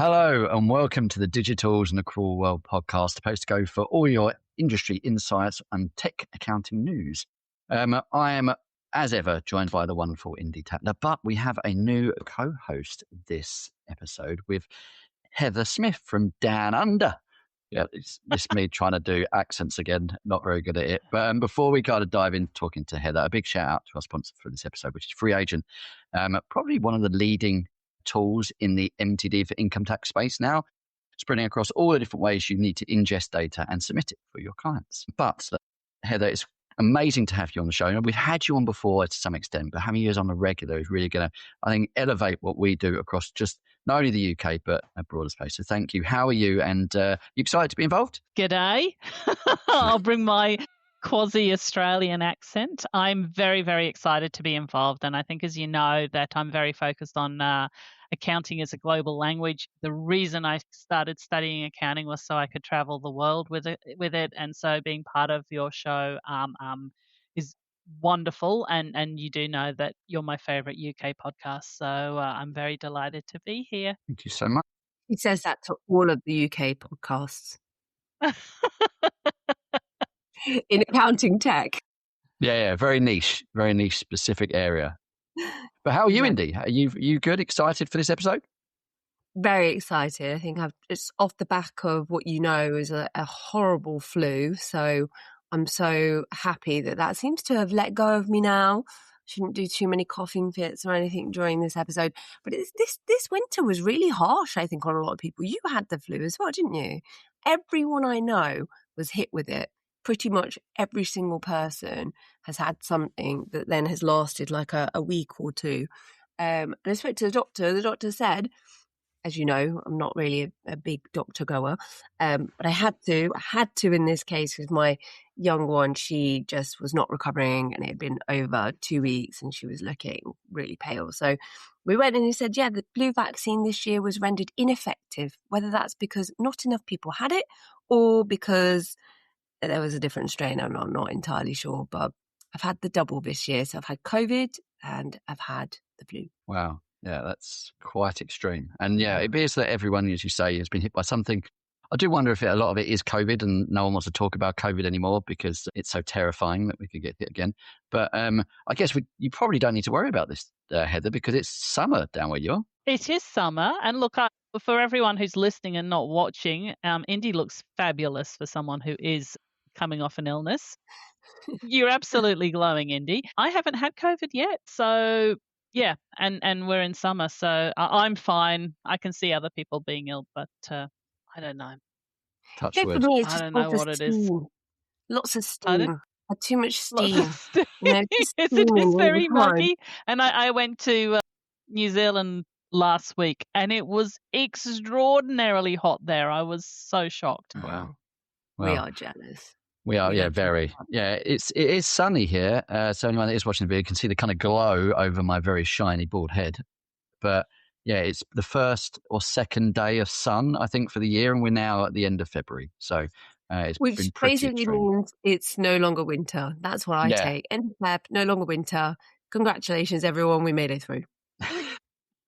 Hello and welcome to the Digitals and the Cruel World podcast, the place to go for all your industry insights and tech accounting news. I am, as ever, joined by the wonderful Indy Tatler, but we have a new co-host this episode with Heather Smith from Down Under. Yeah, it's me trying to do accents again, not very good at it. But before we kind of dive in talking to Heather, a big shout out to our sponsor for this episode, which is Free Agent. Probably one of the leading tools in the MTD for income tax space now, spreading across all the different ways you need to ingest data and submit it for your clients. But Heather, it's amazing to have you on the show. And we've had you on before to some extent, but having you as on a regular is really going to, I think, elevate what we do across just not only the UK, but a broader space. So thank you. How are you? And you excited to be involved? G'day. I'll bring my quasi-Australian accent. I'm very, very excited to be involved. And I think, as you know, that I'm very focused on accounting as a global language. The reason I started studying accounting was so I could travel the world with it. And so being part of your show is wonderful. And you do know that you're my favorite UK podcast. So I'm very delighted to be here. Thank you so much. He says that to all of the UK podcasts. In accounting tech. Yeah, very niche specific area. But how are you, Indy? Are you good? Excited for this episode? Very excited. I think it's off the back of what you know is a horrible flu. So I'm so happy that seems to have let go of me now. Shouldn't do too many coughing fits or anything during this episode. But this winter was really harsh, I think, on a lot of people. You had the flu as well, didn't you? Everyone I know was hit with it. Pretty much every single person has had something that then has lasted like a week or two. And I spoke to the doctor. The doctor said, as you know, I'm not really a big doctor goer, but I had to in this case with my young one. She just was not recovering and it had been over 2 weeks and she was looking really pale. So we went and he said, yeah, the flu vaccine this year was rendered ineffective, whether that's because not enough people had it or because there was a different strain. I'm not entirely sure, but I've had the double this year. So I've had COVID and I've had the flu. Wow. Yeah, that's quite extreme. And yeah, it appears that everyone, as you say, has been hit by something. I do wonder if a lot of it is COVID and no one wants to talk about COVID anymore because it's so terrifying that we could get hit again. But I guess you probably don't need to worry about this, Heather, because it's summer down where you're. It is summer. And look, for everyone who's listening and not watching, Indy looks fabulous for someone who is coming off an illness. You're absolutely glowing, Indy. I haven't had COVID yet. So yeah, and we're in summer. So I'm fine. I can see other people being ill, but I don't know. Touch For wood. me, it's I just don't know what it is. Lots of steam. Had too much steam. It is very muggy. And I went to New Zealand last week and it was extraordinarily hot there. I was so shocked. Wow. We are jealous. We are, yeah, very. Yeah, it is sunny here. So anyone that is watching the video can see the kind of glow over my very shiny bald head. But yeah, it's the first or second day of sun, I think, for the year. And we're now at the end of February. So it's Which been pretty basically extreme. means it's no longer winter. That's what I take. End of Feb, no longer winter. Congratulations, everyone. We made it through.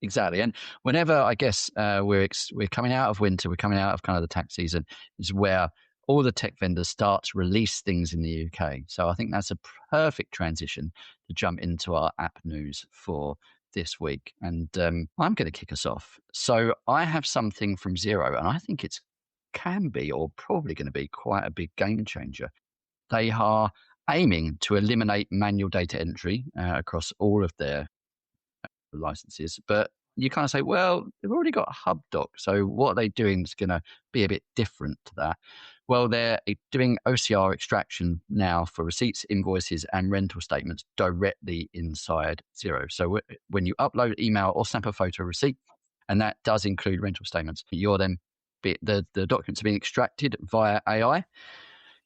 Exactly. And whenever, I guess, we're coming out of winter, we're coming out of kind of the tax season, is where all the tech vendors start to release things in the UK. So I think that's a perfect transition to jump into our app news for this week. And I'm going to kick us off. So I have something from Xero, and I think it can be or probably going to be quite a big game changer. They are aiming to eliminate manual data entry across all of their licenses. But you kind of say, well, they've already got HubDoc. So what are they doing is going to be a bit different to that? Well, they're doing OCR extraction now for receipts, invoices, and rental statements directly inside Xero. So when you upload email or snap a photo of receipt, and that does include rental statements, you're then the documents are being extracted via AI.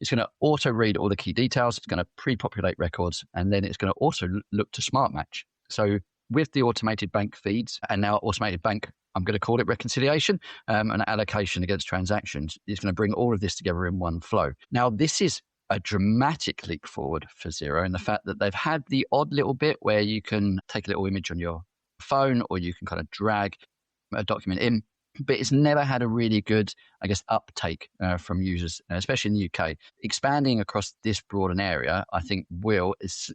It's going to auto read all the key details. It's going to pre-populate records, and then it's going to also look to smart match. So with the automated bank feeds and now automated bank, I'm going to call it reconciliation, and allocation against transactions, is going to bring all of this together in one flow. Now, this is a dramatic leap forward for Xero in the fact that they've had the odd little bit where you can take a little image on your phone or you can kind of drag a document in but it's never had a really good, I guess, uptake from users, especially in the UK. Expanding across this broad an area, I think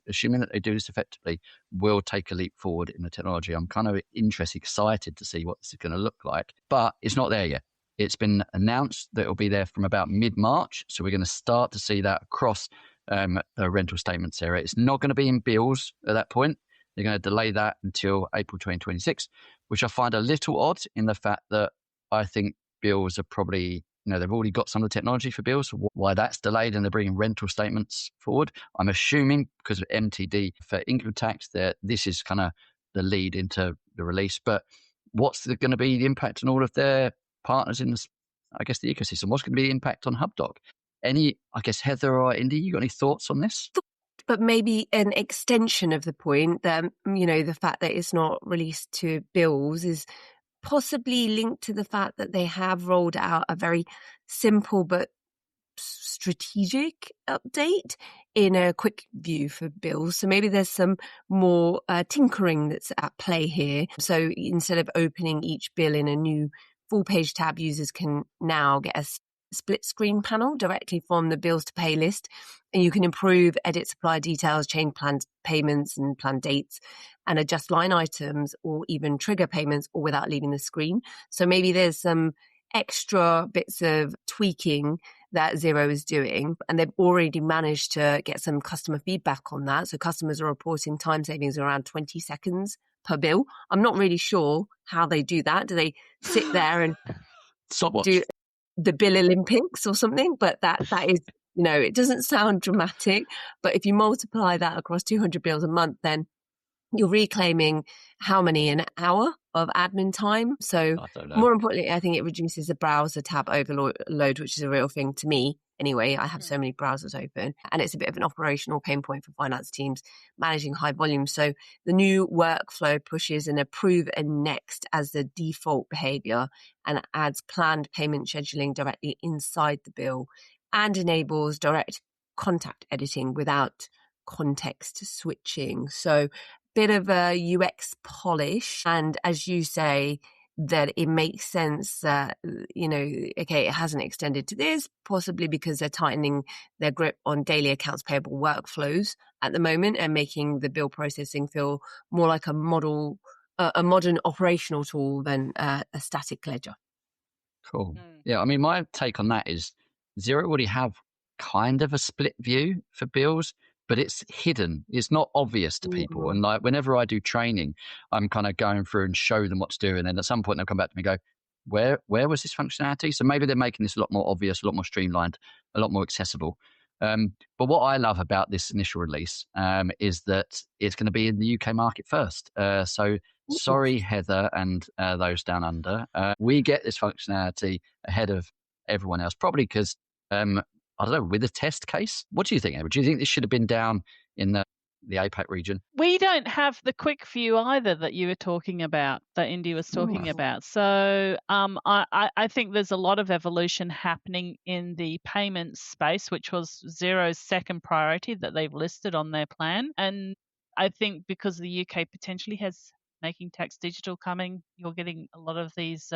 assuming that they do this effectively, will take a leap forward in the technology. I'm kind of excited to see what this is going to look like, but it's not there yet. It's been announced that it'll be there from about mid-March, so we're going to start to see that across the rental statements area. It's not going to be in bills at that point. They're going to delay that until April 2026, which I find a little odd in the fact that I think bills are probably, they've already got some of the technology for bills. So why that's delayed and they're bringing rental statements forward, I'm assuming because of MTD for income tax, that this is kind of the lead into the release. But what's going to be the impact on all of their partners in this, I guess, the ecosystem? What's going to be the impact on HubDoc? I guess, Heather or Indy, you got any thoughts on this? But maybe an extension of the point that, the fact that it's not released to bills is possibly linked to the fact that they have rolled out a very simple but strategic update in a quick view for bills. So maybe there's some more tinkering that's at play here. So instead of opening each bill in a new full page tab, users can now get a split screen panel directly from the bills to pay list, and you can improve, edit supply details, change planned payments and planned dates, and adjust line items or even trigger payments all without leaving the screen. So maybe there's some extra bits of tweaking that Xero is doing, and they've already managed to get some customer feedback on that. So customers are reporting time savings around 20 seconds per bill. I'm not really sure how they do that. Do they sit there and do the Bill Olympics or something? But that is, it doesn't sound dramatic, but if you multiply that across 200 bills a month, then you're reclaiming how many? An hour of admin time. So more importantly, I think it reduces the browser tab overload, which is a real thing to me. Anyway, I have so many browsers open, and it's a bit of an operational pain point for finance teams managing high volumes. So the new workflow pushes an approve and next as the default behavior and adds planned payment scheduling directly inside the bill and enables direct contact editing without context switching. So bit of a UX polish, and as you say, that it makes sense that, it hasn't extended to this, possibly because they're tightening their grip on daily accounts payable workflows at the moment and making the bill processing feel more like a modern operational tool than a static ledger. Cool. Yeah, I mean, my take on that is Xero already have kind of a split view for bills, but it's hidden. It's not obvious to people. And like whenever I do training, I'm kind of going through and show them what to do. And then at some point they'll come back to me and go, where was this functionality? So maybe they're making this a lot more obvious, a lot more streamlined, a lot more accessible. But what I love about this initial release is that it's going to be in the UK market first. So sorry, Heather and those down under. We get this functionality ahead of everyone else, probably because I don't know, with a test case. What do you think, Amber? Do you think this should have been down in the APAC region? We don't have the quick view either that you were talking about, that Indy was talking about. So I think there's a lot of evolution happening in the payments space, which was Xero's second priority that they've listed on their plan. And I think because the UK potentially has Making Tax Digital coming, you're getting a lot of these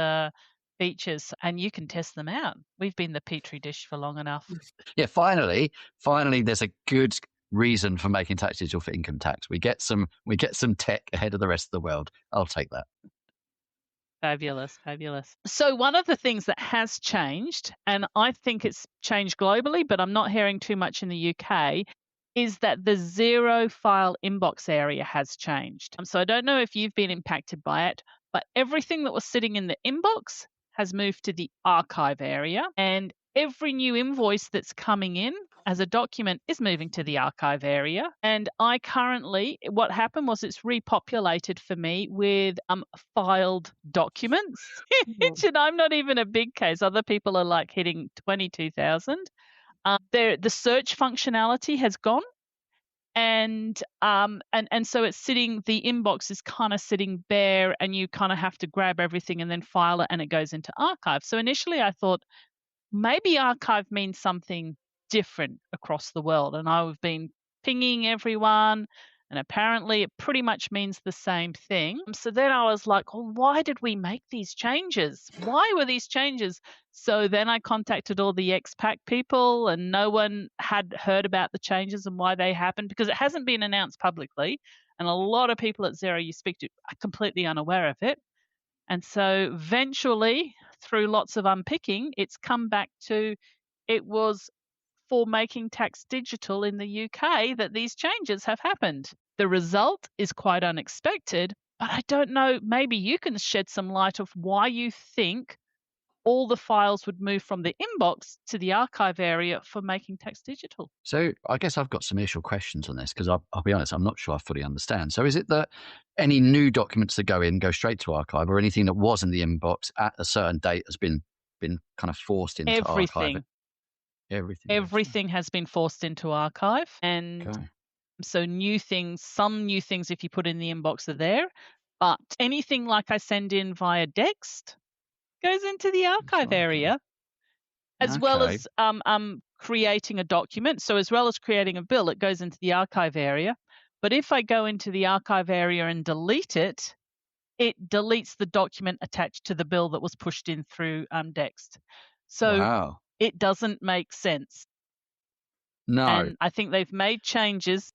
features and you can test them out. We've been the petri dish for long enough. Yeah, finally there's a good reason for Making Tax Digital for income tax. We get some tech ahead of the rest of the world. I'll take that. Fabulous. So one of the things that has changed, and I think it's changed globally, but I'm not hearing too much in the UK, is that the Xero file inbox area has changed. So I don't know if you've been impacted by it, but everything that was sitting in the inbox has moved to the archive area, and every new invoice that's coming in as a document is moving to the archive area. And I currently, what happened was it's repopulated for me with filed documents, and I'm not even a big case. Other people are like hitting 22,000. The search functionality has gone. And so it's sitting, the inbox is kind of sitting bare, and you kind of have to grab everything and then file it, and it goes into archive. So initially I thought maybe archive means something different across the world. And I've been pinging everyone And apparently it pretty much means the same thing. So then I was like, well, why did we make these changes? Why were these changes? So then I contacted all the expat people, and no one had heard about the changes and why they happened, because it hasn't been announced publicly. And a lot of people at Xero you speak to are completely unaware of it. And so eventually, through lots of unpicking, it's come back to it was for making tax digital in the UK that these changes have happened. The result is quite unexpected, but I don't know, maybe you can shed some light of why you think all the files would move from the inbox to the archive area for making tax digital. So I guess I've got some initial questions on this because I'll be honest, I'm not sure I fully understand. So is it that any new documents that go straight to archive, or anything that was in the inbox at a certain date has been kind of forced into archive? Everything has been forced into archive. And so some new things, if you put in the inbox, are there. But anything like I send in via Dext goes into the archive area, as well as creating a document. So as well as creating a bill, it goes into the archive area. But if I go into the archive area and delete it, it deletes the document attached to the bill that was pushed in through Dext. So it doesn't make sense. No. And I think they've made changes.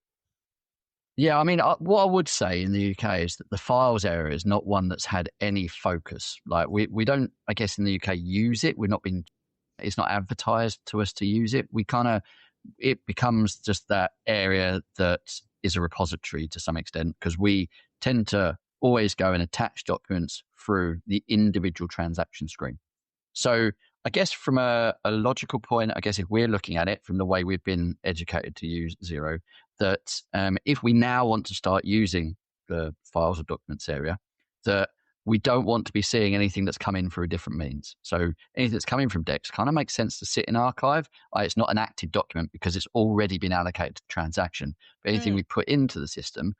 Yeah, I mean, what I would say in the UK is that the files area is not one that's had any focus. Like we don't, I guess, in the UK use it. It's not advertised to us to use it. It becomes just that area that is a repository to some extent, because we tend to always go and attach documents through the individual transaction screen. So I guess from a logical point, I guess if we're looking at it from the way we've been educated to use Xero, that if we now want to start using the files or documents area, that we don't want to be seeing anything that's come in through different means. So anything that's coming from Dex kind of makes sense to sit in archive. It's not an active document because it's already been allocated to the transaction. But anything we put into the system,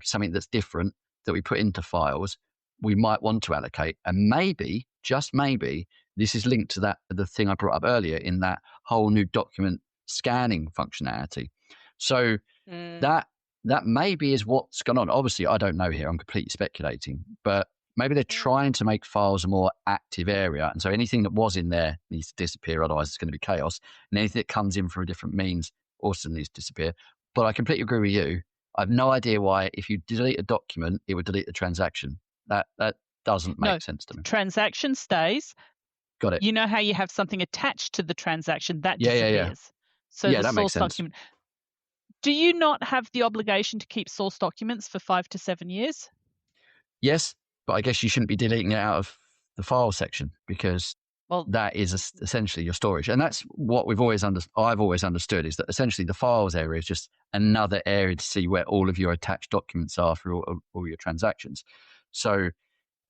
something that's different that we put into files, we might want to allocate. And maybe, just maybe, this is linked to the thing I brought up earlier in that whole new document scanning functionality. So that maybe is what's gone on. Obviously, I don't know here. I'm completely speculating. But maybe they're trying to make files a more active area. And so anything that was in there needs to disappear. Otherwise, it's going to be chaos. And anything that comes in through different means also needs to disappear. But I completely agree with you. I have no idea why, if you delete a document, it would delete the transaction. That doesn't make sense to me. Transaction stays. Got it. You know how you have something attached to the transaction that disappears. Yeah. So the source document. Do you not have the obligation to keep source documents for 5 to 7 years? Yes, but I guess you shouldn't be deleting it out of the file section, because that is essentially your storage. And that's what I've always understood, is that essentially the files area is just another area to see where all of your attached documents are for all your transactions. So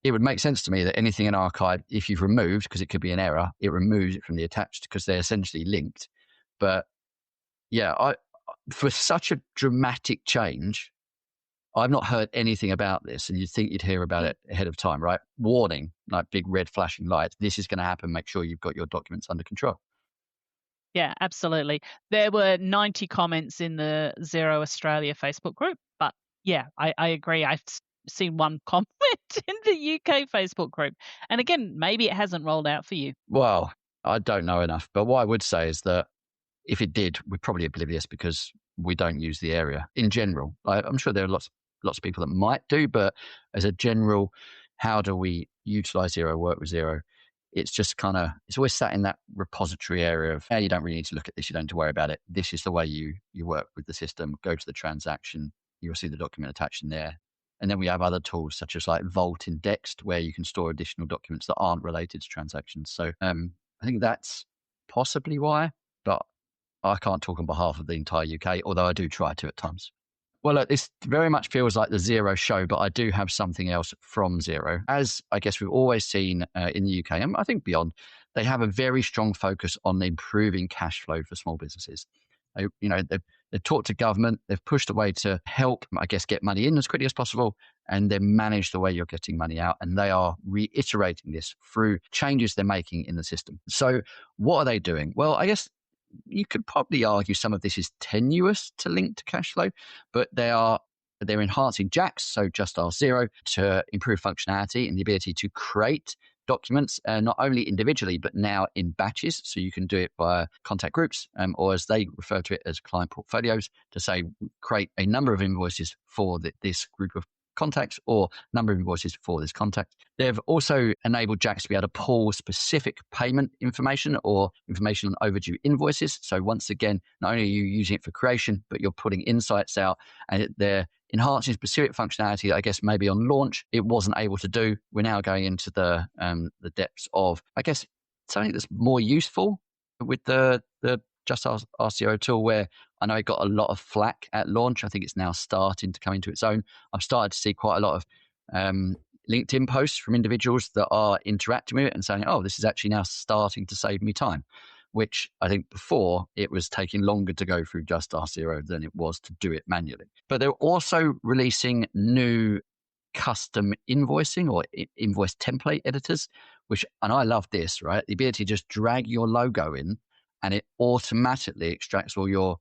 it would make sense to me that anything in archive, if you've removed, because it could be an error, it removes it from the attached because they're essentially linked. But yeah, for such a dramatic change, I've not heard anything about this, and you'd think you'd hear about it ahead of time, right? Warning, like big red flashing lights. This is going to happen. Make sure you've got your documents under control. Yeah, absolutely. There were 90 comments in the Xero Australia Facebook group, but yeah, I agree. I've seen one comment in the UK Facebook group. And again, maybe it hasn't rolled out for you. Well, I don't know enough, but what I would say is that if it did, we're probably oblivious because we don't use the area in general. I'm sure there are lots of people that might do, but as a general, how do we utilize Xero, work with Xero? It's just it's always sat in that repository area of, you don't really need to look at this. You don't need to worry about it. This is the way you work with the system. Go to the transaction. You'll see the document attached in there. And then we have other tools such as like Vault in Dext, where you can store additional documents that aren't related to transactions. So I think that's possibly why, but I can't talk on behalf of the entire UK, although I do try to at times. Well, look, this very much feels like the Xero show, but I do have something else from Xero. As I guess we've always seen in the UK, and I think beyond, they have a very strong focus on improving cash flow for small businesses. They've talked to government, they've pushed a way to help, I guess, get money in as quickly as possible, and they manage the way you're getting money out. And they are reiterating this through changes they're making in the system. So what are they doing? Well, I guess you could probably argue some of this is tenuous to link to cash flow, but they are They're enhancing JAX, so Just Ask Xero, to improve functionality and the ability to create documents, not only individually, but now in batches. So you can do it via contact groups, or as they refer to it as client portfolios, to say, create a number of invoices for this group of contacts or number of invoices for this contact. They've also enabled JAX to be able to pull specific payment information or information on overdue invoices. So once again, not only are you using it for creation, but you're putting insights out, and they're enhancing specific functionality that I guess maybe on launch it wasn't able to do. We're now going into the depths of, I guess, something that's more useful with the Just Ask Xero tool, where I know it got a lot of flack at launch. I think it's now starting to come into its own. I've started to see quite a lot of LinkedIn posts from individuals that are interacting with it and saying, oh, this is actually now starting to save me time, which I think before it was taking longer to go through Just Ask Xero than it was to do it manually. But they're also releasing new custom invoicing or invoice template editors, and I love this, right? The ability to just drag your logo in and it automatically extracts all your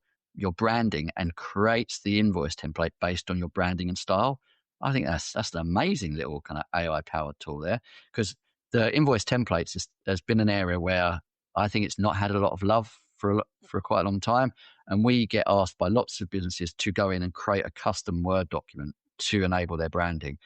branding and creates the invoice template based on your branding and style. I think that's an amazing little kind of AI powered tool there, because the invoice templates has been an area where I think it's not had a lot of love for quite a long time. And we get asked by lots of businesses to go in and create a custom Word document to enable their branding.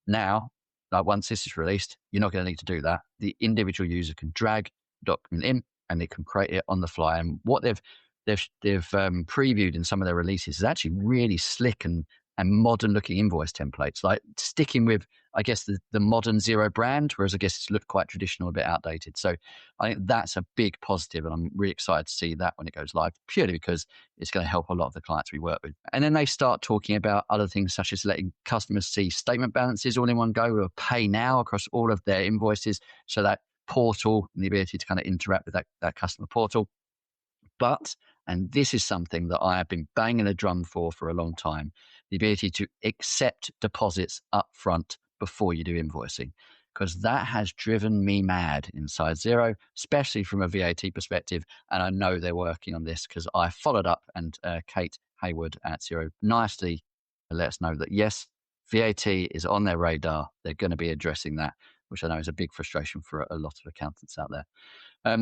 Now, like once this is released, you're not going to need to do that. The individual user can drag the document in and it can create it on the fly. And what they've previewed in some of their releases is actually really slick and modern looking invoice templates, like sticking with, I guess, the modern Xero brand, whereas I guess it's looked quite traditional, a bit outdated. So I think that's a big positive, and I'm really excited to see that when it goes live, purely because it's going to help a lot of the clients we work with. And then they start talking about other things such as letting customers see statement balances all in one go, or pay now across all of their invoices. So that portal and the ability to kind of interact with that customer portal. But, and this is something that I have been banging a drum for a long time, the ability to accept deposits up front before you do invoicing, because that has driven me mad inside Xero, especially from a VAT perspective. And I know they're working on this because I followed up, and Kate Hayward at Xero nicely let us know that, yes, VAT is on their radar. They're going to be addressing that, which I know is a big frustration for a lot of accountants out there.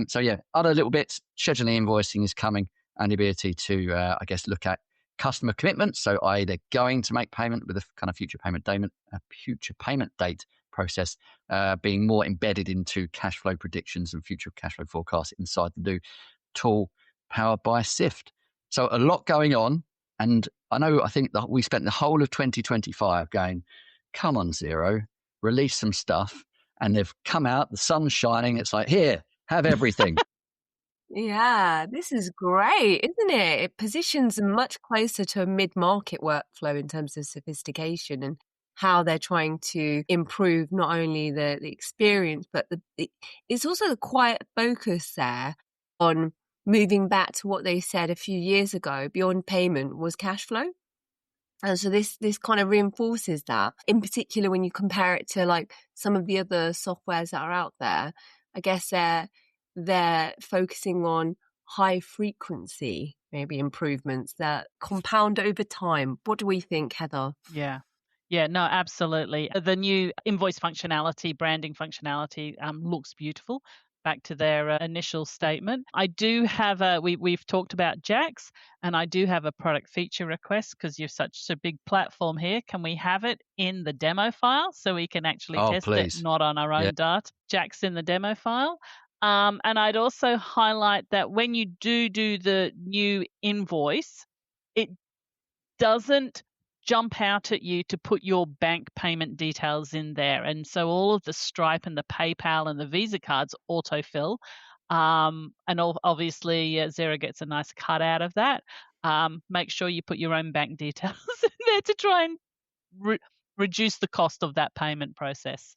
So yeah, other little bits, scheduling invoicing is coming, and the ability to, I guess, look at customer commitments. So i.e. they're going to make payment with a kind of future payment date process being more embedded into cash flow predictions and future cash flow forecasts inside the new tool powered by Sift. So a lot going on. And I think that we spent the whole of 2025 going, come on, Xero, release some stuff. And they've come out, the sun's shining. It's like, here, have everything. Yeah, this is great, isn't it? It positions them much closer to a mid-market workflow in terms of sophistication and how they're trying to improve not only the experience, but it's also the quiet focus there on moving back to what they said a few years ago, beyond payment was cash flow. And so this kind of reinforces that, in particular when you compare it to like some of the other softwares that are out there. I guess they're focusing on high frequency, maybe improvements that compound over time. What do we think, Heather? Yeah, no, absolutely. The new invoice functionality, branding functionality looks beautiful. Back to their initial statement. I do have we've talked about JAX, and I do have a product feature request because you're such a big platform here. Can we have it in the demo file so we can actually test please. it, not on our own data? JAX in the demo file. And I'd also highlight that when you do the new invoice, it doesn't jump out at you to put your bank payment details in there. And so all of the Stripe and the PayPal and the Visa cards autofill. And obviously Xero gets a nice cut out of that. Make sure you put your own bank details in there to try and reduce the cost of that payment process.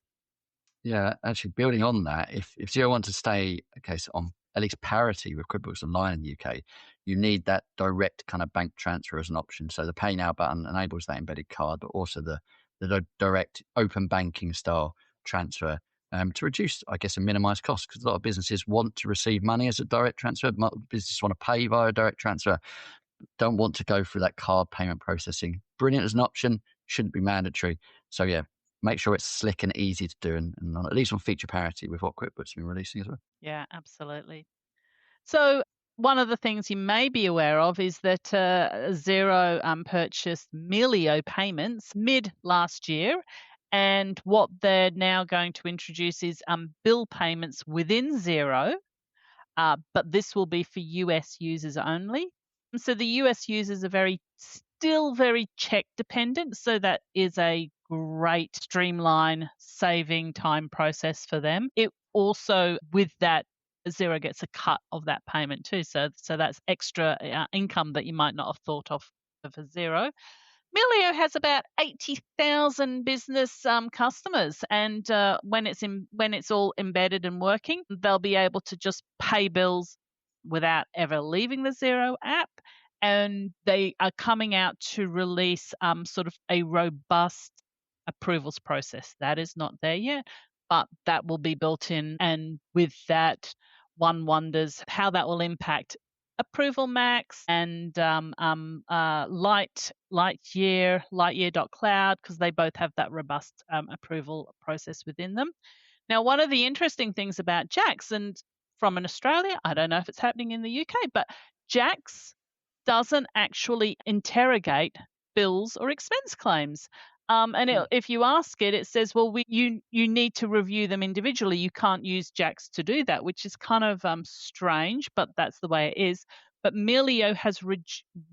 Yeah, actually building on that, if Xero want to stay on at least parity with QuickBooks Online in the UK, you need that direct kind of bank transfer as an option. So the Pay Now button enables that embedded card, but also the direct open banking style transfer to reduce, I guess, and minimize costs, because a lot of businesses want to receive money as a direct transfer. Businesses want to pay via direct transfer. don't want to go through that card payment processing. Brilliant as an option, shouldn't be mandatory. So yeah, make sure it's slick and easy to do, and at least on feature parity with what QuickBooks has been releasing as well. Yeah, absolutely. So one of the things you may be aware of is that Xero purchased Melio payments mid last year. And what they're now going to introduce is bill payments within Xero, but this will be for US users only. And so the US users are still very check dependent. So that is a great streamline saving time process for them. It also, with that, Xero gets a cut of that payment too. So that's extra income that you might not have thought of for Xero. Melio has about 80,000 business customers, and when it's all embedded and working, they'll be able to just pay bills without ever leaving the Xero app. And they are coming out to release sort of a robust approvals process. That is not there yet, but that will be built in. And with that, one wonders how that will impact WorkflowMax and Lightyear.cloud, because they both have that robust approval process within them. Now, one of the interesting things about Jax, and from an Australia, I don't know if it's happening in the UK, but Jax doesn't actually interrogate bills or expense claims. If you ask it, it says, well, you need to review them individually. You can't use Jax to do that, which is kind of strange, but that's the way it is. But Melio has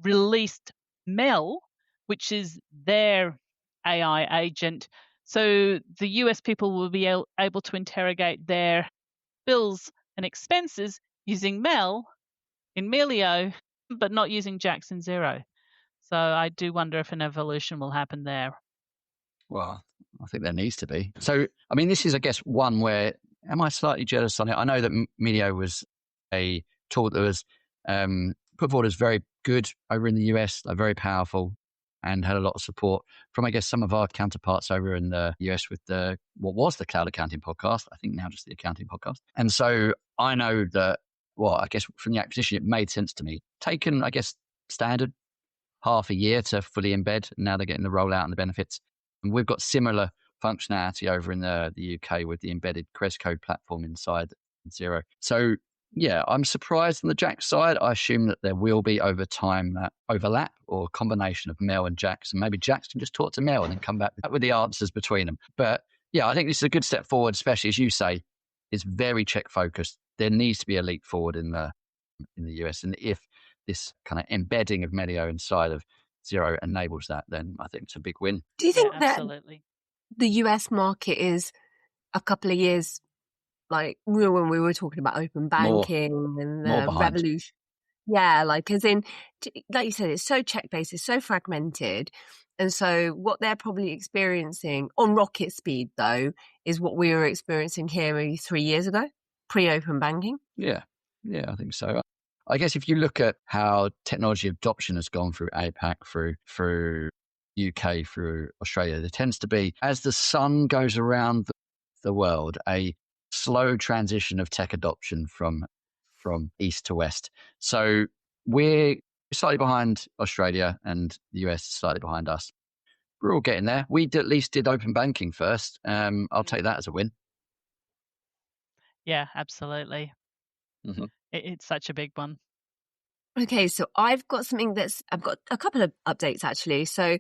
released Mel, which is their AI agent. So the US people will be able to interrogate their bills and expenses using Mel in Melio, but not using Jax and Xero. So I do wonder if an evolution will happen there. Well, I think there needs to be. So, I mean, this is, I guess, one where, am I slightly jealous on it? I know that Melio was a tool that was put forward as very good over in the US, very powerful, and had a lot of support from, I guess, some of our counterparts over in the US with what was the Cloud Accounting Podcast, I think now just the Accounting Podcast. And so I know that, well, I guess from the acquisition, it made sense to me. Taken, I guess, standard half a year to fully embed. And now they're getting the rollout and the benefits. And we've got similar functionality over in the UK with the embedded Crescode platform inside Xero. So yeah, I'm surprised on the Jax side. I assume that there will be over time that overlap or combination of Mel and Jax, and maybe Jax can just talk to Mel and then come back with the answers between them. But yeah, I think this is a good step forward, especially as you say, it's very check focused. There needs to be a leap forward in the US, and if this kind of embedding of Melio inside of Xero enables that, then I think it's a big win. Do you think that absolutely the US market is a couple of years, like when we were talking about open banking and the revolution? Yeah, like as in, like you said, it's so check-based, it's so fragmented. And so what they're probably experiencing on rocket speed, though, is what we were experiencing here maybe 3 years ago, pre-open banking. Yeah, I think so. I guess if you look at how technology adoption has gone through APAC, through UK, through Australia, there tends to be, as the sun goes around the world, a slow transition of tech adoption from east to west. So we're slightly behind Australia, and the US is slightly behind us. We're all getting there. We at least did open banking first. I'll take that as a win. Yeah, absolutely. Mm-hmm. It's such a big one. Okay, so I've got a couple of updates actually. So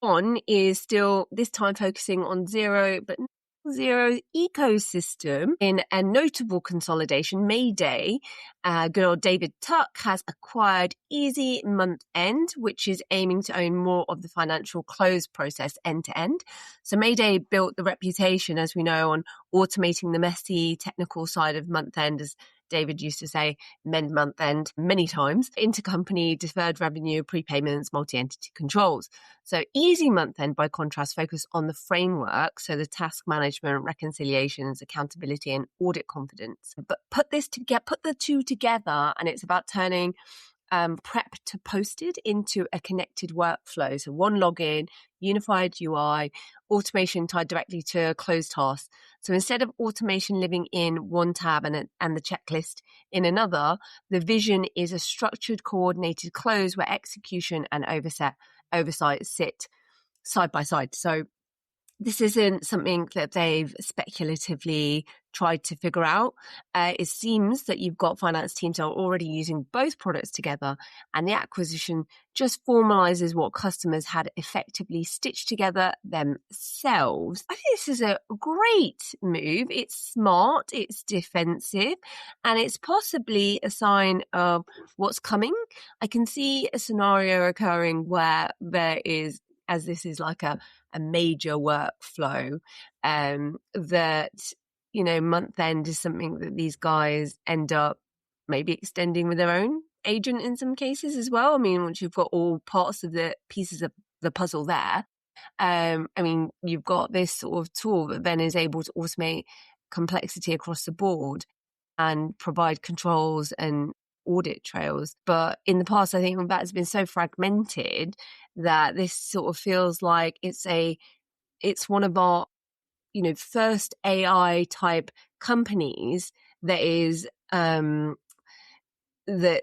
one is still this time focusing on Xero, but Xero's ecosystem in a notable consolidation. Mayday, good old David Tuck has acquired Easy Month End, which is aiming to own more of the financial close process end to end. So Mayday built the reputation, as we know, on automating the messy technical side of month end, as David used to say, mend month end many times, intercompany deferred revenue, prepayments, multi-entity controls. So Easy Month End, by contrast, focus on the framework, so the task management, reconciliations, accountability, and audit confidence. But put the two together, and it's about turning prep to posted into a connected workflow. So one login, unified UI, automation tied directly to closed tasks. So instead of automation living in one tab and the checklist In another, the vision is a structured, coordinated close where execution and oversight sit side by side. So this isn't something that they've speculatively tried to figure out. It seems that you've got finance teams that are already using both products together, and the acquisition just formalizes what customers had effectively stitched together themselves. I think this is a great move. It's smart, it's defensive, and it's possibly a sign of what's coming. I can see a scenario occurring where there is, as this is like a major workflow, that, you know, month end is something that these guys end up maybe extending with their own agent in some cases as well. I mean, once you've got all parts of the pieces of the puzzle there, I mean, you've got this sort of tool that then is able to automate complexity across the board and provide controls and audit trails. But in the past, I think that's been so fragmented that this sort of feels like it's one of our, you know, first AI type companies that is that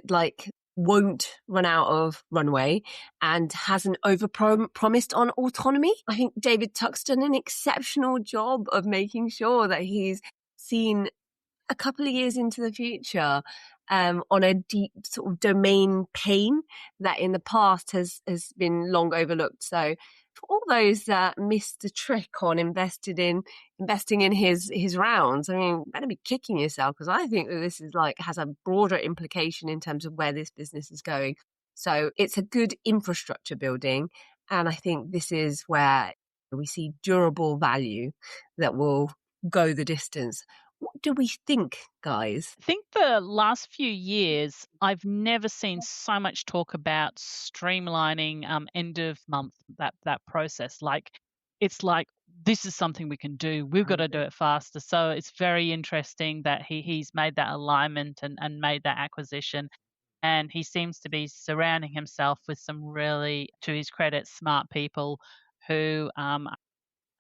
like won't run out of runway and hasn't promised on autonomy. I think David Tuck's done an exceptional job of making sure that he's seen a couple of years into the future on a deep sort of domain pain that in the past has been long overlooked. So for all those that missed the trick on investing in his rounds, I mean, better be kicking yourself, because I think that this is like has a broader implication in terms of where this business is going. So it's a good infrastructure building, and I think this is where we see durable value that will go the distance. What do we think, guys? I think the last few years, I've never seen so much talk about streamlining end of month, that process. Like, it's like, this is something we can do. We've got to do it faster. So it's very interesting that he's made that alignment and made that acquisition. And he seems to be surrounding himself with some really, to his credit, smart people who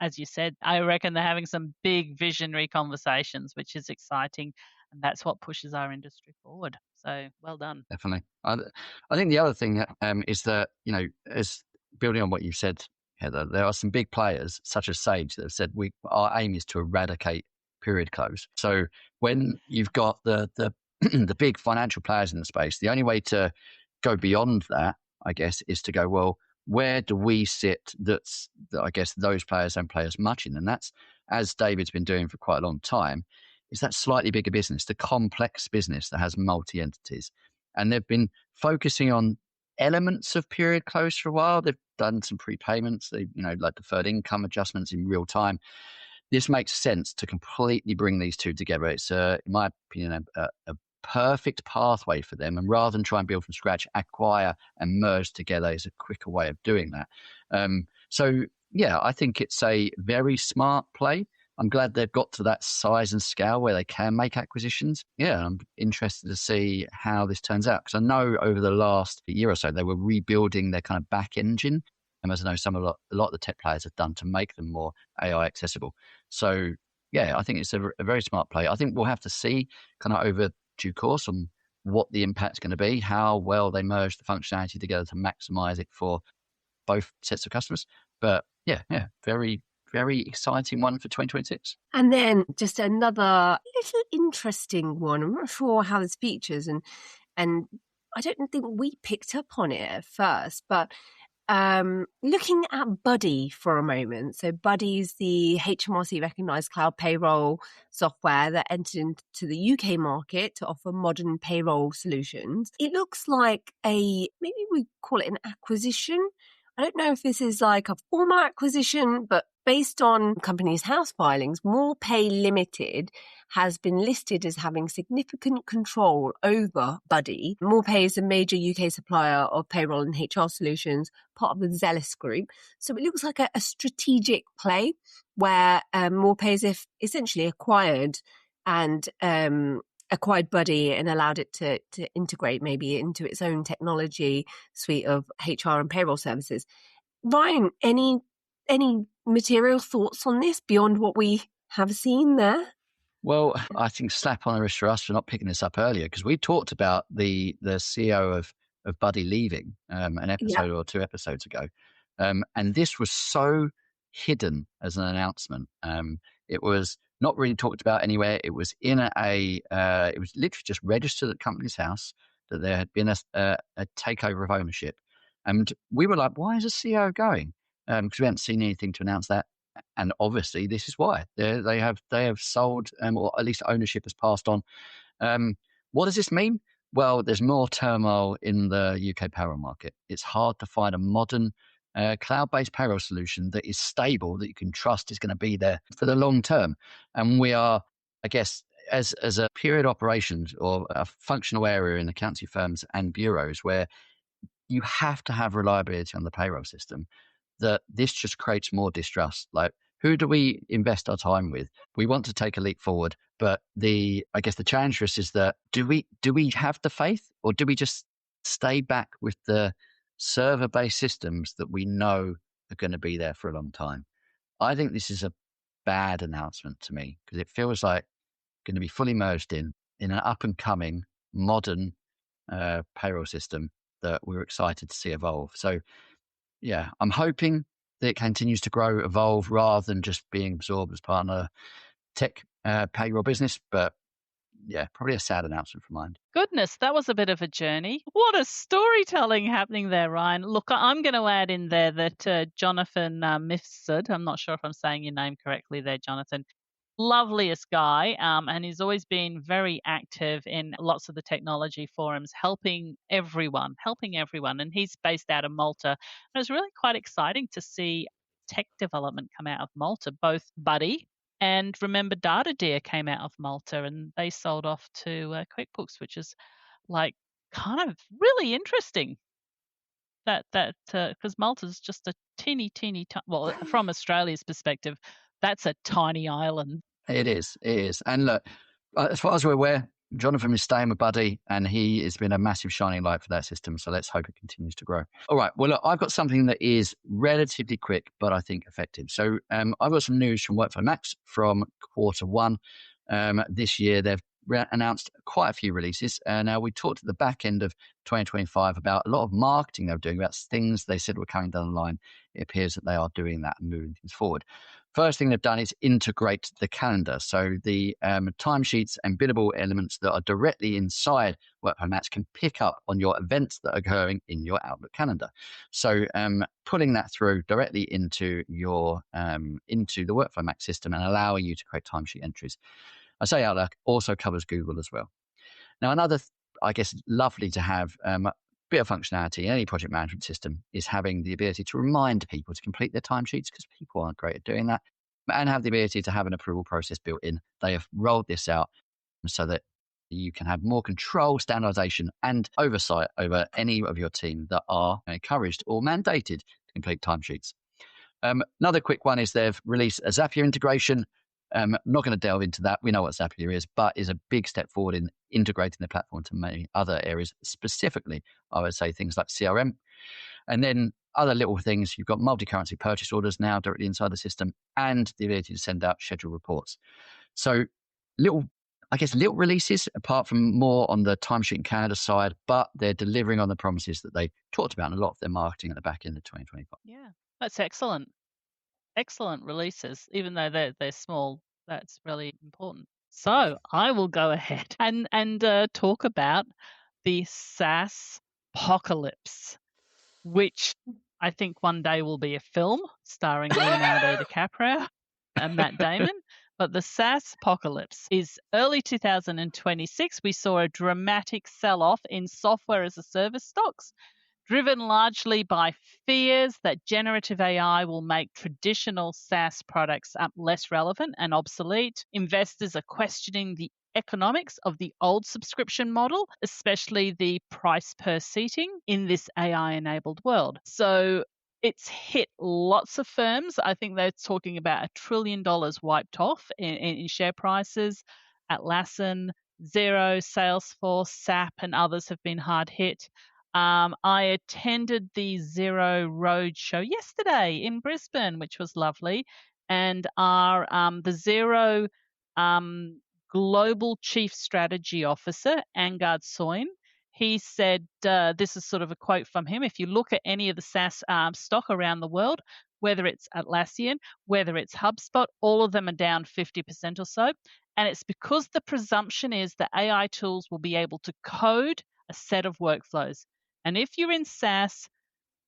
as you said, I reckon they're having some big visionary conversations, which is exciting. And that's what pushes our industry forward. So well done. Definitely. I think the other thing is that, you know, as building on what you said, Heather, there are some big players such as Sage that have said our aim is to eradicate period close. So when you've got the the big financial players in the space, the only way to go beyond that, I guess, is to go, well, where do we sit that I guess those players don't play as much in? And that's, as David's been doing for quite a long time, is that slightly bigger business, the complex business that has multi-entities. And they've been focusing on elements of period close for a while. They've done some prepayments, like deferred income adjustments in real time. This makes sense to completely bring these two together. It's, in my opinion, a perfect pathway for them, and rather than try and build from scratch, acquire and merge together is a quicker way of doing that. So yeah, I think it's a very smart play. I'm glad they've got to that size and scale where they can make acquisitions. Yeah, I'm interested to see how this turns out, because I know over the last year or so they were rebuilding their kind of back engine, and as I know a lot of the tech players have done to make them more AI accessible. So yeah, I think it's a very smart play. I think we'll have to see kind of over due course on what the impact's going to be, how well they merge the functionality together to maximize it for both sets of customers. But yeah, very, very exciting one for 2026. And then just another little interesting one. I'm not sure how this features, and I don't think we picked up on it at first, but looking at Buddy for a moment. So Buddy is the HMRC recognised cloud payroll software that entered into the UK market to offer modern payroll solutions. It looks like maybe we call it an acquisition. I don't know if this is like a formal acquisition, but based on companies' house filings, MoorePay Limited has been listed as having significant control over Buddy. MoorePay is a major UK supplier of payroll and HR solutions, part of the Zealous Group. So it looks like a strategic play where MoorePay has essentially acquired Buddy and allowed it to integrate maybe into its own technology suite of HR and payroll services. Ryan, any material thoughts on this beyond what we have seen there? Well, I think slap on the wrist for us for not picking this up earlier, because we talked about the CEO of Buddy leaving an Yeah. episode or 2 episodes ago. And this was so hidden as an announcement. It was not really talked about anywhere. It was in it was literally just registered at Company's House that there had been a takeover of ownership. And we were like, why is the CEO going? Because we hadn't seen anything to announce that. And obviously, this is why they have sold, or at least ownership has passed on. What does this mean? Well, there's more turmoil in the UK payroll market. It's hard to find a modern cloud-based payroll solution that is stable, that you can trust is going to be there for the long term. And we are, I guess, as a period operations or a functional area in accountancy firms and bureaus where you have to have reliability on the payroll system, that this just creates more distrust. Like, who do we invest our time with? We want to take a leap forward, but I guess the challenge for us is that do we have the faith, or do we just stay back with the server-based systems that we know are going to be there for a long time? I think this is a bad announcement to me, because it feels like going to be fully merged in an up and coming modern payroll system that we're excited to see evolve. So yeah, I'm hoping that it continues to grow, evolve, rather than just being absorbed as part of a tech payroll business. But yeah, probably a sad announcement from mine. Goodness, that was a bit of a journey. What a storytelling happening there, Ryan. Look, I'm going to add in there that Jonathan Mifsud, I'm not sure if I'm saying your name correctly there, Jonathan, loveliest guy, and he's always been very active in lots of the technology forums, helping everyone. And he's based out of Malta. And it was really quite exciting to see tech development come out of Malta, both Buddy and Remember Data Deer came out of Malta, and they sold off to QuickBooks, which is like kind of really interesting. That because Malta's just a teeny, well, from Australia's perspective, that's a tiny island. It is. And look, as far as we're aware, Jonathan is staying with Buddy, and he has been a massive shining light for that system. So let's hope it continues to grow. All right. Well, look, I've got something that is relatively quick, but I think effective. So I've got some news from WorkflowMax from Q1 this year. They've announced quite a few releases. Now, we talked at the back end of 2025 about a lot of marketing they were doing, about things they said were coming down the line. It appears that they are doing that and moving things forward. First thing they've done is integrate the calendar. So the timesheets and billable elements that are directly inside WorkflowMax can pick up on your events that are occurring in your Outlook calendar. So pulling that through directly into your into the WorkflowMax system and allowing you to create timesheet entries. I say Outlook also covers Google as well. Now, another, I guess, lovely to have bit of functionality in any project management system is having the ability to remind people to complete their timesheets, because people aren't great at doing that, and have the ability to have an approval process built in. They have rolled this out so that you can have more control, standardization, and oversight over any of your team that are encouraged or mandated to complete timesheets. Another quick one is they've released a Zapier integration. I'm not going to delve into that. We know what Zapier is, but is a big step forward in integrating the platform to many other areas. Specifically, I would say things like CRM. And then other little things, you've got multi-currency purchase orders now directly inside the system, and the ability to send out schedule reports. So little releases, apart from more on the timesheet and calendar side, but they're delivering on the promises that they talked about in a lot of their marketing at the back end of 2025. Yeah, that's excellent. Excellent releases, even though they're small. That's really important. So I will go ahead and talk about the SaaS Apocalypse, which I think one day will be a film starring Leonardo DiCaprio and Matt Damon. But the SaaS Apocalypse is early 2026. We saw a dramatic sell-off in software as a service stocks, driven largely by fears that generative AI will make traditional SaaS products less relevant and obsolete. Investors are questioning the economics of the old subscription model, especially the price per seating in this AI-enabled world. So it's hit lots of firms. I think they're talking about $1 trillion wiped off in share prices. Atlassian, Xero, Salesforce, SAP, and others have been hard hit. I attended the Xero Road Show yesterday in Brisbane, which was lovely. And the Xero Global Chief Strategy Officer, Angard Soin. He said, this is sort of a quote from him, if you look at any of the SaaS stock around the world, whether it's Atlassian, whether it's HubSpot, all of them are down 50% or so. And it's because the presumption is that AI tools will be able to code a set of workflows. And if you're in SaaS,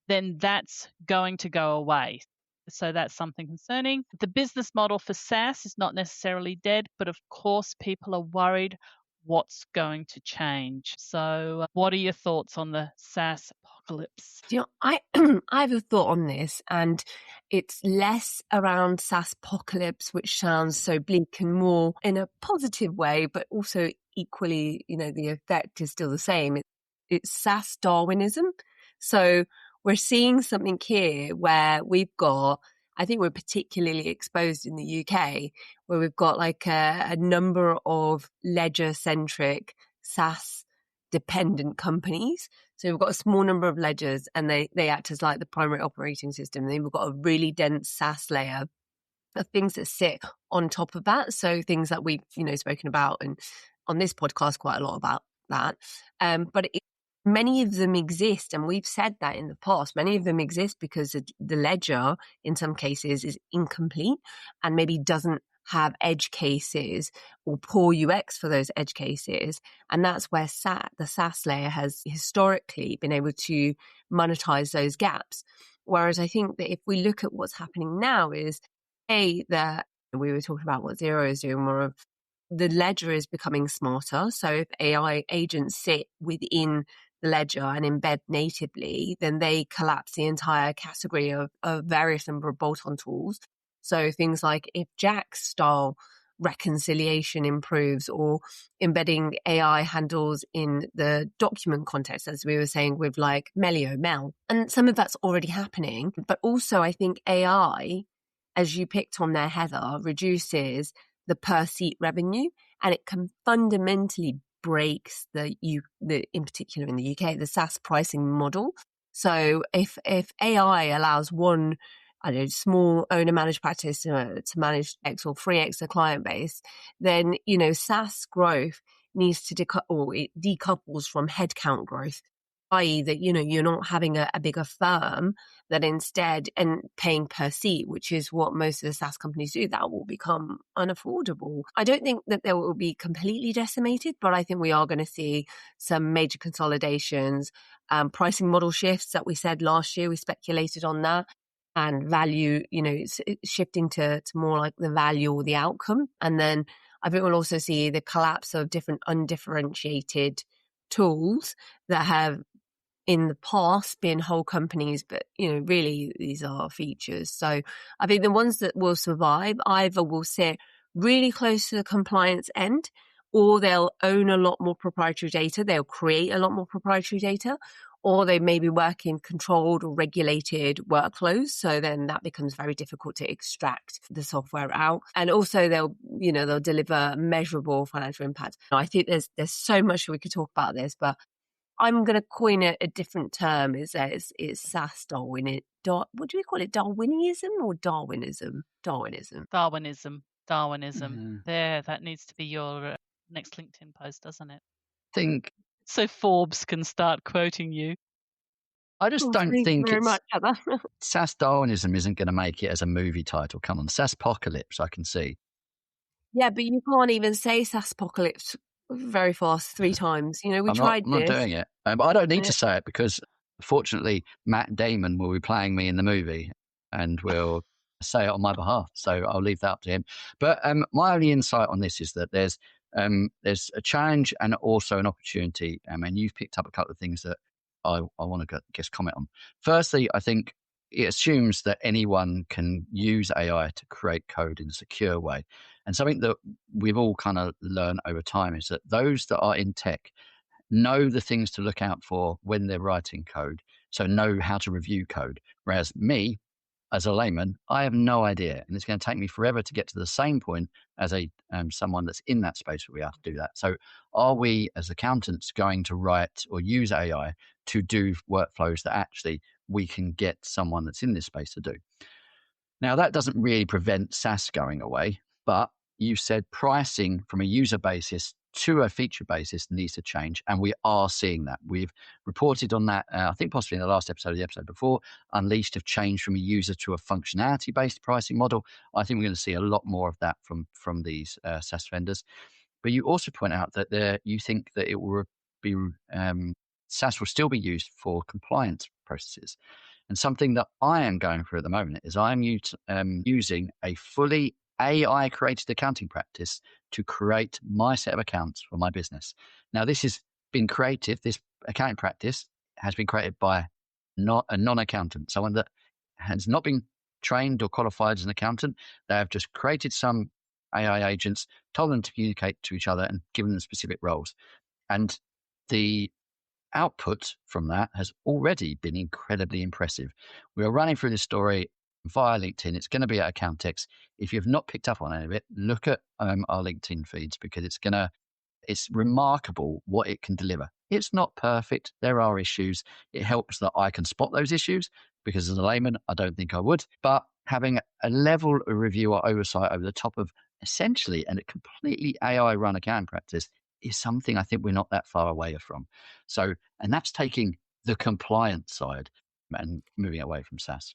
then that's going to go away. So that's something concerning. The business model for SaaS is not necessarily dead, but of course, people are worried what's going to change. So what are your thoughts on the SaaS apocalypse? You know, I I have a thought on this, and it's less around SaaS apocalypse, which sounds so bleak, and more in a positive way, but also equally, the effect is still the same. It's SaaS Darwinism. So we're seeing something here where we've got, I think we're particularly exposed in the UK, where we've got like a number of ledger-centric SaaS dependent companies. So we've got a small number of ledgers, and they act as like the primary operating system. Then we've got a really dense SaaS layer of things that sit on top of that. So things that we've, spoken about and on this podcast quite a lot about that. But many of them exist, and we've said that in the past. Many of them exist because the ledger, in some cases, is incomplete and maybe doesn't have edge cases or poor UX for those edge cases. And that's where the SaaS layer has historically been able to monetize those gaps. Whereas I think that if we look at what's happening now is, that we were talking about what Xero is doing more of, the ledger is becoming smarter. So if AI agents sit within the ledger and embed natively, then they collapse the entire category of various number of bolt-on tools. So things like if Jack's style reconciliation improves, or embedding AI handles in the document context, as we were saying with like Melio, Mel. And some of that's already happening. But also I think AI, as you picked on there, Heather, reduces the per seat revenue, and it can fundamentally breaks in particular in the UK, the SaaS pricing model. So if AI allows one, small owner managed practice to manage X or 3X the client base, then, SaaS growth needs to it decouples from headcount growth, i.e. that, you're not having a bigger firm that instead, and paying per seat, which is what most of the SaaS companies do, that will become unaffordable. I don't think that they will be completely decimated, but I think we are going to see some major consolidations, pricing model shifts that we said last year, we speculated on that, and value, shifting to more like the value or the outcome. And then I think we'll also see the collapse of different undifferentiated tools that have in the past been whole companies, but really these are features. So I think the ones that will survive either will sit really close to the compliance end, or they'll own a lot more proprietary data, they'll create a lot more proprietary data, or they maybe work in controlled or regulated workflows. So then that becomes very difficult to extract the software out. And also they'll deliver measurable financial impact. I think there's so much we could talk about this, but I'm going to coin a different term. It's SaaS Darwin. What do we call it? Darwinism or Darwinism? Darwinism. There, that needs to be your next LinkedIn post, doesn't it? Think so Forbes can start quoting you. I just don't think very much, Heather. SaaS Darwinism isn't going to make it as a movie title. Come on, SaaS Apocalypse, I can see. Yeah, but you can't even say SaaS Apocalypse very fast 3 times. I'm not doing it. But I don't need to say it, because fortunately Matt Damon will be playing me in the movie and will say it on my behalf. So I'll leave that up to him. But my only insight on this is that there's a challenge and also an opportunity. And you've picked up a couple of things that I want to just comment on. Firstly, I think it assumes that anyone can use AI to create code in a secure way. And something that we've all kind of learned over time is that those that are in tech know the things to look out for when they're writing code, so know how to review code. Whereas me, as a layman, I have no idea, and it's going to take me forever to get to the same point as someone that's in that space where we have to do that. So are we as accountants going to write or use AI to do workflows that actually we can get someone that's in this space to do? Now, that doesn't really prevent SaaS going away, but you said pricing from a user basis to a feature basis needs to change. And we are seeing that. We've reported on that, I think possibly in the last episode, the episode before. Unleashed have changed from a user to a functionality-based pricing model. I think we're going to see a lot more of that from these SaaS vendors. But you also point out that you think that it will be SaaS will still be used for compliance processes. And something that I am going through at the moment is I'm using a fully AI created accounting practice to create my set of accounts for my business. Now, this has been created, this accounting practice has been created by not a non-accountant, someone that has not been trained or qualified as an accountant. They have just created some AI agents, told them to communicate to each other and given them specific roles. And the output from that has already been incredibly impressive. We are running through this story via LinkedIn. It's going to be at Accountex. If you've not picked up on any of it, look at our LinkedIn feeds, because it's remarkable what it can deliver. It's not perfect. There are issues. It helps that I can spot those issues, because as a layman, I don't think I would. But having a level of review or oversight over the top of essentially and a completely AI run accounting practice is something I think we're not that far away from. So, and that's taking the compliance side and moving away from SaaS.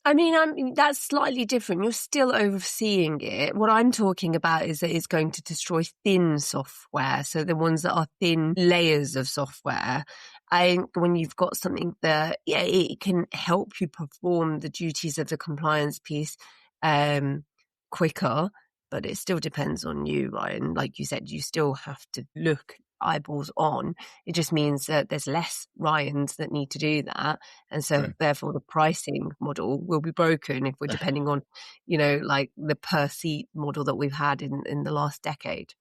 I mean, that's slightly different. You're still overseeing it. What I'm talking about is that it's going to destroy thin software. So the ones that are thin layers of software. I think when you've got something that, it can help you perform the duties of the compliance piece quicker, but it still depends on you, Ryan. Like you said, you still have to look eyeballs on. It just means that there's less Ryans that need to do that. And so therefore the pricing model will be broken if we're depending on, like the per seat model that we've had in the last decade.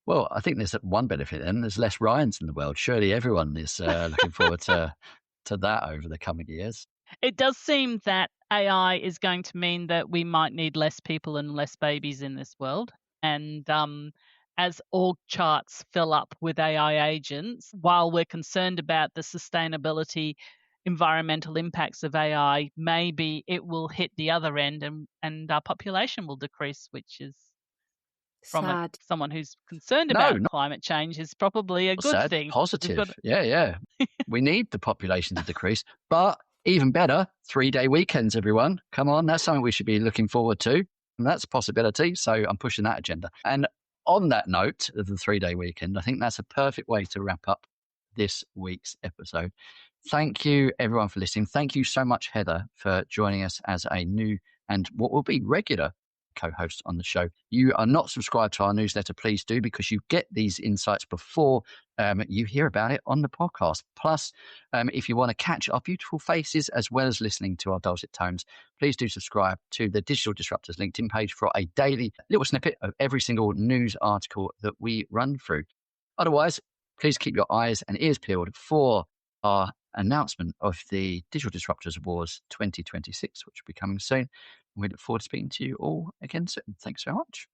Well, I think there's one benefit then. There's less Ryans in the world. Surely everyone is looking forward to that over the coming years. It does seem that AI is going to mean that we might need less people and less babies in this world. And as org charts fill up with AI agents, while we're concerned about the sustainability, environmental impacts of AI, maybe it will hit the other end and our population will decrease, which is from someone who's concerned about climate change is probably a good thing. Positive. Yeah. We need the population to decrease, but even better, 3-day weekends, everyone. Come on, that's something we should be looking forward to. And that's a possibility. So I'm pushing that agenda. And on that note of the 3-day weekend, I think that's a perfect way to wrap up this week's episode. Thank you, everyone, for listening. Thank you so much, Heather, for joining us as a new and what will be regular co-host on the show. You are not subscribed to our newsletter, please do, because you get these insights before you hear about it on the podcast. Plus, if you want to catch our beautiful faces as well as listening to our dulcet tones, please do subscribe to the Digital Disruptors LinkedIn page for a daily little snippet of every single news article that we run through. Otherwise, please keep your eyes and ears peeled for our announcement of the Digital Disruptors Awards 2026, which will be coming soon. We look forward to speaking to you all again soon. Thanks so much.